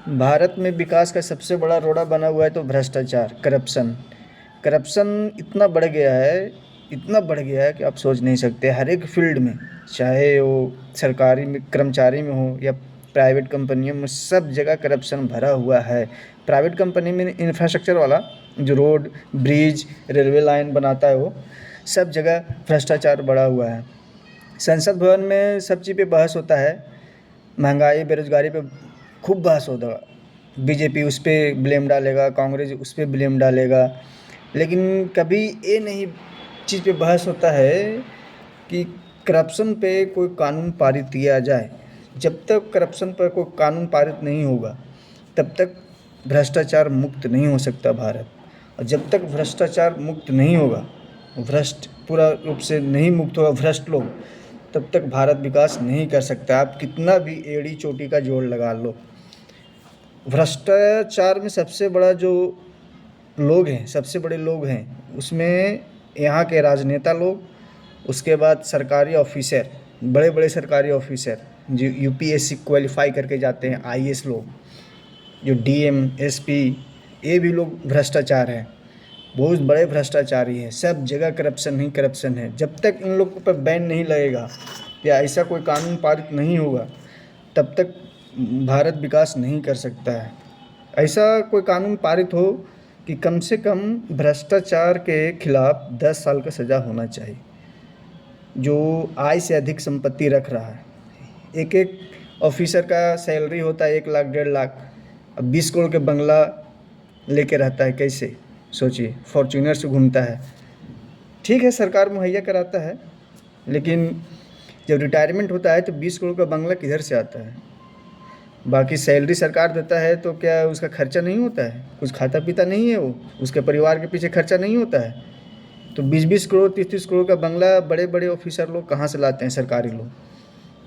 भारत में विकास का सबसे बड़ा रोड़ा बना हुआ है तो भ्रष्टाचार, करप्शन। करप्शन इतना बढ़ गया है, इतना बढ़ गया है कि आप सोच नहीं सकते। हर एक फील्ड में, चाहे वो सरकारी में कर्मचारी में हो या प्राइवेट कंपनियों में, सब जगह करप्शन भरा हुआ है। प्राइवेट कंपनी में इंफ्रास्ट्रक्चर वाला, जो रोड, ब्रिज, रेलवे लाइन बनाता है, वो सब जगह भ्रष्टाचार बढ़ा हुआ है। संसद भवन में सब चीज़ पे बहस होता है, महंगाई, बेरोजगारी पे खूब बहस होता है। बीजेपी उस पर ब्लेम डालेगा, कांग्रेस उस पर ब्लेम डालेगा, लेकिन कभी ये नहीं चीज़ पे बहस होता है कि करप्शन पे कोई कानून पारित किया जाए। जब तक करप्शन पर कोई कानून पारित नहीं होगा, तब तक भ्रष्टाचार मुक्त नहीं हो सकता भारत। और जब तक भ्रष्टाचार मुक्त नहीं होगा, भ्रष्ट पूरा रूप से नहीं मुक्त होगा भ्रष्ट लोग, तब तक भारत विकास नहीं कर सकता। आप कितना भी एड़ी चोटी का जोड़ लगा लो, भ्रष्टाचार में सबसे बड़ा जो लोग हैं, सबसे बड़े लोग हैं, उसमें यहाँ के राजनेता लोग, उसके बाद सरकारी ऑफिसर, बड़े बड़े सरकारी ऑफिसर जो यूपीएससी क्वालिफाई करके जाते हैं, आईएएस लोग, जो डीएम, एसपी, ये भी लोग भ्रष्टाचार हैं, बहुत बड़े भ्रष्टाचारी हैं। सब जगह करप्शन ही करप्शन है। जब तक इन लोगों पर बैन नहीं लगेगा या ऐसा कोई कानून पारित नहीं होगा, तब तक भारत विकास नहीं कर सकता है। ऐसा कोई कानून पारित हो कि कम से कम भ्रष्टाचार के खिलाफ 10 साल का सज़ा होना चाहिए। जो आय से अधिक संपत्ति रख रहा है, एक एक ऑफिसर का सैलरी होता है 1 लाख 1.5 लाख, अब 20 करोड़ के बंगला लेके रहता है, कैसे? सोचिए, फॉर्च्यूनर से घूमता है। ठीक है, सरकार मुहैया कराता है, लेकिन जब रिटायरमेंट होता है तो 20 करोड़ का बंगला किधर से आता है? बाकी सैलरी सरकार देता है तो क्या उसका खर्चा नहीं होता है? कुछ खाता पीता नहीं है वो? उसके परिवार के पीछे खर्चा नहीं होता है? तो 20-20 करोड़, 30-30 करोड़ का बंगला बड़े बड़े ऑफिसर लोग कहाँ से लाते हैं, सरकारी लोग?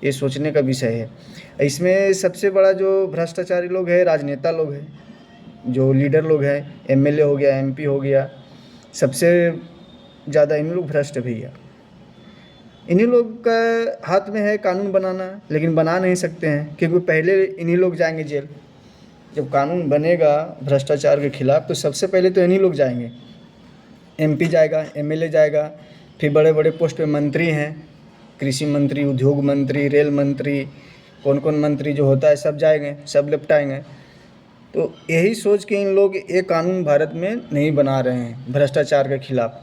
ये सोचने का विषय है। इसमें सबसे बड़ा जो भ्रष्टाचारी लोग हैं, राजनेता लोग हैं, जो लीडर लोग हैं, एमएलए हो गया, एमपी हो गया, सबसे ज़्यादा इन लोग भ्रष्ट है भैया। इन्हीं लोग का हाथ में है कानून बनाना, लेकिन बना नहीं सकते हैं, क्योंकि पहले इन्हीं लोग जाएंगे जेल। जब कानून बनेगा भ्रष्टाचार के खिलाफ, तो सबसे पहले तो इन्हीं लोग जाएंगे। एमपी जाएगा, एमएलए जाएगा, फिर बड़े बड़े पोस्ट पे मंत्री हैं, कृषि मंत्री, उद्योग मंत्री, रेल मंत्री, कौन कौन मंत्री जो होता है, सब जाएंगे, सब निपटाएंगे। तो यही सोच के इन लोग ये कानून भारत में नहीं बना रहे हैं भ्रष्टाचार के खिलाफ।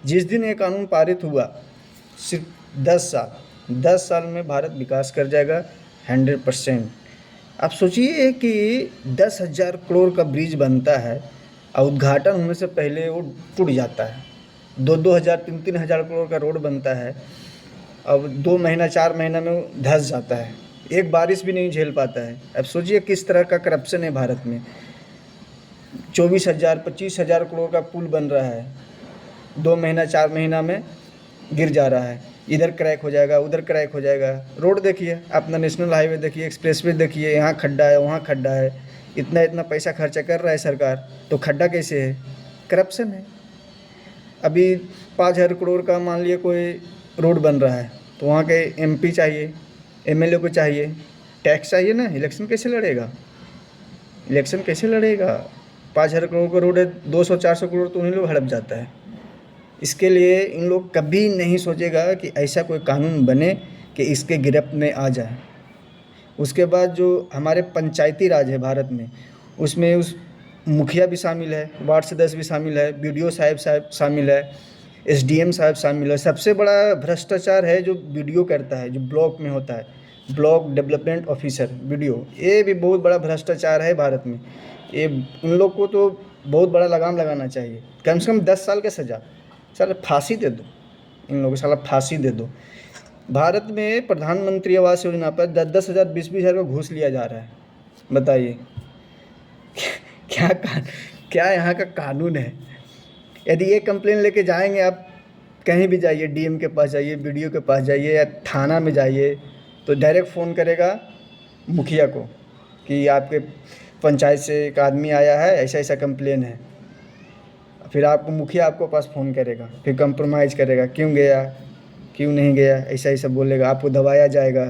जिस दिन ये कानून पारित हुआ, सिर्फ 10 साल में भारत विकास कर जाएगा 100%। आप सोचिए कि 10,000 करोड़ का ब्रिज बनता है और उद्घाटन होने से पहले वो टूट जाता है। 2-2 हज़ार, 3-3 हज़ार करोड़ का रोड बनता है, अब 2 महीना 4 महीना में वो धंस जाता है, एक बारिश भी नहीं झेल पाता है। अब सोचिए किस तरह का करप्शन है भारत में। 24,000, 25,000 करोड़ का पुल बन रहा है, 2 महीना 4 महीना में गिर जा रहा है, इधर क्रैक हो जाएगा, उधर क्रैक हो जाएगा। रोड देखिए, अपना नेशनल हाईवे देखिए, एक्सप्रेसवे देखिए, यहाँ खड्डा है, वहाँ खड्डा है। इतना इतना पैसा खर्चा कर रहा है सरकार, तो खड्डा कैसे है? करप्शन है। अभी 5,000 करोड़ का मान लिया कोई रोड बन रहा है, तो वहाँ के एमपी चाहिए, एमएलए को चाहिए, टैक्स चाहिए ना, इलेक्शन कैसे लड़ेगा? इलेक्शन कैसे लड़ेगा? 5,000 करोड़ का रोड है, 200-400 करोड़ तो उन्हीं लोग हड़प जाता है। इसके लिए इन लोग कभी नहीं सोचेगा कि ऐसा कोई कानून बने कि इसके गिरफ्त में आ जाए। उसके बाद जो हमारे पंचायती राज है भारत में, उसमें उस मुखिया भी शामिल है, वार्ड सदस्य भी शामिल है, बीडीओ साहब शामिल है, एसडीएम साहब शामिल है। सबसे बड़ा भ्रष्टाचार है जो बीडीओ करता है, जो ब्लॉक में होता है, ब्लॉक डेवलपमेंट ऑफिसर, बीडीओ। ये भी बहुत बड़ा भ्रष्टाचार है भारत में। ये उन लोग को तो बहुत बड़ा लगाम लगाना चाहिए, कम से कम 10 साल का सज़ा, साला फांसी दे दो इन लोगों को, साला फांसी दे दो। भारत में प्रधानमंत्री आवास योजना पर 10-10 हज़ार, 20-20 हज़ार का घूस लिया जा रहा है। बताइए क्या क्या यहाँ का कानून है? यदि ये कंप्लेन लेके जाएंगे आप, कहीं भी जाइए, डीएम के पास जाइए, बीडीओ के पास जाइए, या थाना में जाइए, तो डायरेक्ट फ़ोन करेगा मुखिया को कि आपके पंचायत से एक आदमी आया है, ऐसा ऐसा कंप्लेन है। फिर आपको मुखिया आपको पास फ़ोन करेगा, फिर कंप्रोमाइज़ करेगा, क्यों गया, क्यों नहीं गया, ऐसा ऐसा बोलेगा, आपको दबाया जाएगा।